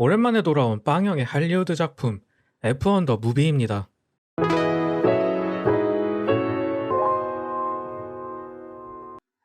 오랜만에 돌아온 빵형의 할리우드 작품 F1 더 무비입니다.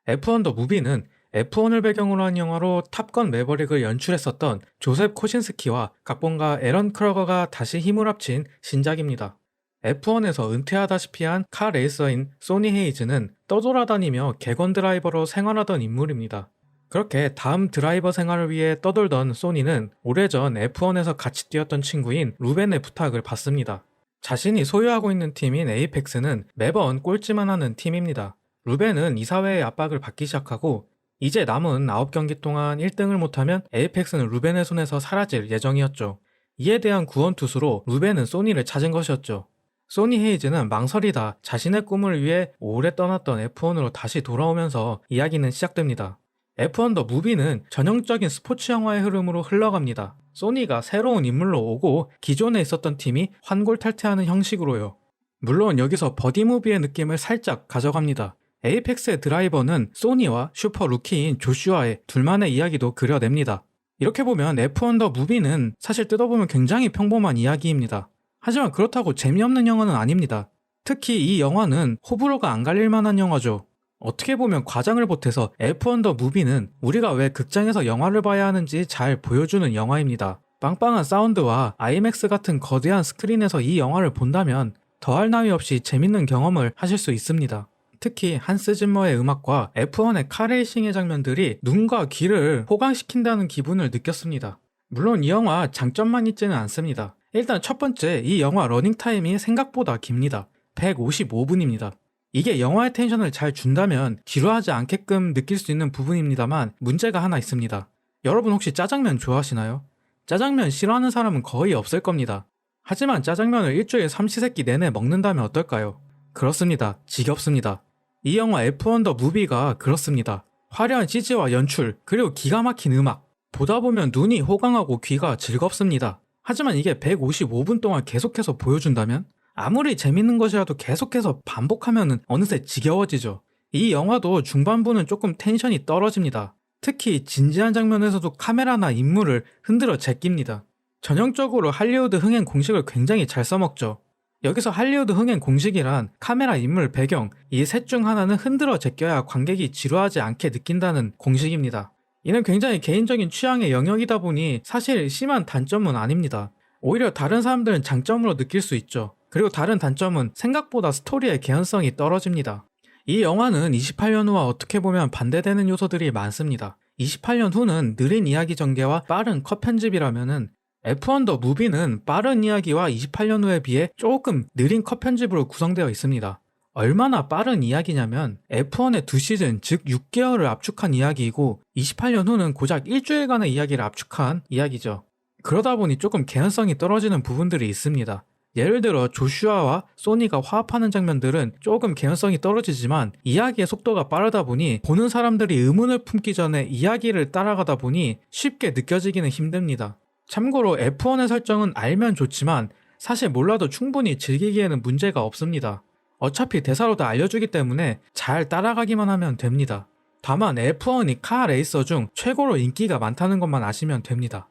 F1 더 무비는 F1을 배경으로 한 영화로 탑건 매버릭을 연출했었던 조셉 코신스키와 각본가 에런 크러거가 다시 힘을 합친 신작입니다. F1에서 은퇴하다시피 한 카 레이서인 소니 헤이즈는 떠돌아다니며 객원 드라이버로 생활하던 인물입니다. 그렇게 다음 드라이버 생활을 위해 떠돌던 소니는 오래전 F1에서 같이 뛰었던 친구인 루벤의 부탁을 받습니다. 자신이 소유하고 있는 팀인 에이펙스는 매번 꼴찌만 하는 팀입니다. 루벤은 이사회의 압박을 받기 시작하고 이제 남은 9경기 동안 1등을 못하면 에이펙스는 루벤의 손에서 사라질 예정이었죠. 이에 대한 구원투수로 루벤은 소니를 찾은 것이었죠. 소니 헤이즈는 망설이다 자신의 꿈을 위해 오래 떠났던 F1으로 다시 돌아오면서 이야기는 시작됩니다. F1 더 무비는 전형적인 스포츠 영화의 흐름으로 흘러갑니다. 소니가 새로운 인물로 오고 기존에 있었던 팀이 환골탈퇴하는 형식으로요. 물론 여기서 버디 무비의 느낌을 살짝 가져갑니다. 에이펙스의 드라이버는 소니와 슈퍼 루키인 조슈아의 둘만의 이야기도 그려냅니다. 이렇게 보면 F1 더 무비는 사실 뜯어보면 굉장히 평범한 이야기입니다. 하지만 그렇다고 재미없는 영화는 아닙니다. 특히 이 영화는 호불호가 안 갈릴 만한 영화죠. 어떻게 보면 과장을 보태서 F1 더 무비는 우리가 왜 극장에서 영화를 봐야 하는지 잘 보여주는 영화입니다. 빵빵한 사운드와 IMAX 같은 거대한 스크린에서 이 영화를 본다면 더할 나위 없이 재밌는 경험을 하실 수 있습니다. 특히 한스 짐머의 음악과 F1의 카레이싱의 장면들이 눈과 귀를 호강시킨다는 기분을 느꼈습니다. 물론 이 영화 장점만 있지는 않습니다. 일단 첫 번째, 이 영화 러닝타임이 생각보다 깁니다. 155분입니다. 이게 영화의 텐션을 잘 준다면 지루하지 않게끔 느낄 수 있는 부분입니다만 문제가 하나 있습니다. 여러분 혹시 짜장면 좋아하시나요? 짜장면 싫어하는 사람은 거의 없을 겁니다. 하지만 짜장면을 일주일 삼시세끼 내내 먹는다면 어떨까요? 그렇습니다. 지겹습니다. 이 영화 F1 더 무비가 그렇습니다. 화려한 CG와 연출, 그리고 기가 막힌 음악. 보다 보면 눈이 호강하고 귀가 즐겁습니다. 하지만 이게 155분 동안 계속해서 보여준다면? 아무리 재밌는 것이라도 계속해서 반복하면 어느새 지겨워지죠. 이 영화도 중반부는 조금 텐션이 떨어집니다. 특히 진지한 장면에서도 카메라나 인물을 흔들어 제낍니다. 전형적으로 할리우드 흥행 공식을 굉장히 잘 써먹죠. 여기서 할리우드 흥행 공식이란 카메라, 인물, 배경 이 셋 중 하나는 흔들어 제껴야 관객이 지루하지 않게 느낀다는 공식입니다. 이는 굉장히 개인적인 취향의 영역이다 보니 사실 심한 단점은 아닙니다. 오히려 다른 사람들은 장점으로 느낄 수 있죠. 그리고 다른 단점은 생각보다 스토리의 개연성이 떨어집니다. 이 영화는 28년 후와 어떻게 보면 반대되는 요소들이 많습니다. 28년 후는 느린 이야기 전개와 빠른 컷 편집이라면은 F1 더 무비는 빠른 이야기와 28년 후에 비해 조금 느린 컷 편집으로 구성되어 있습니다. 얼마나 빠른 이야기냐면 F1의 2시즌 즉 6개월을 압축한 이야기이고 28년 후는 고작 일주일간의 이야기를 압축한 이야기죠. 그러다 보니 조금 개연성이 떨어지는 부분들이 있습니다. 예를 들어 조슈아와 소니가 화합하는 장면들은 조금 개연성이 떨어지지만 이야기의 속도가 빠르다 보니 보는 사람들이 의문을 품기 전에 이야기를 따라가다 보니 쉽게 느껴지기는 힘듭니다. 참고로 F1의 설정은 알면 좋지만 사실 몰라도 충분히 즐기기에는 문제가 없습니다. 어차피 대사로 다 알려주기 때문에 잘 따라가기만 하면 됩니다. 다만 F1이 카 레이서 중 최고로 인기가 많다는 것만 아시면 됩니다.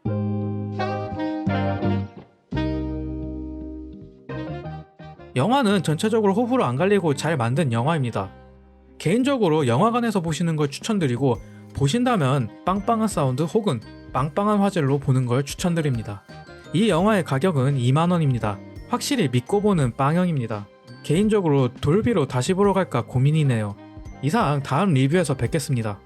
영화는 전체적으로 호불호 안 갈리고 잘 만든 영화입니다. 개인적으로 영화관에서 보시는 걸 추천드리고 보신다면 빵빵한 사운드 혹은 빵빵한 화질로 보는 걸 추천드립니다. 이 영화의 가격은 2만원입니다. 확실히 믿고 보는 빵형입니다. 개인적으로 돌비로 다시 보러 갈까 고민이네요. 이상 다음 리뷰에서 뵙겠습니다.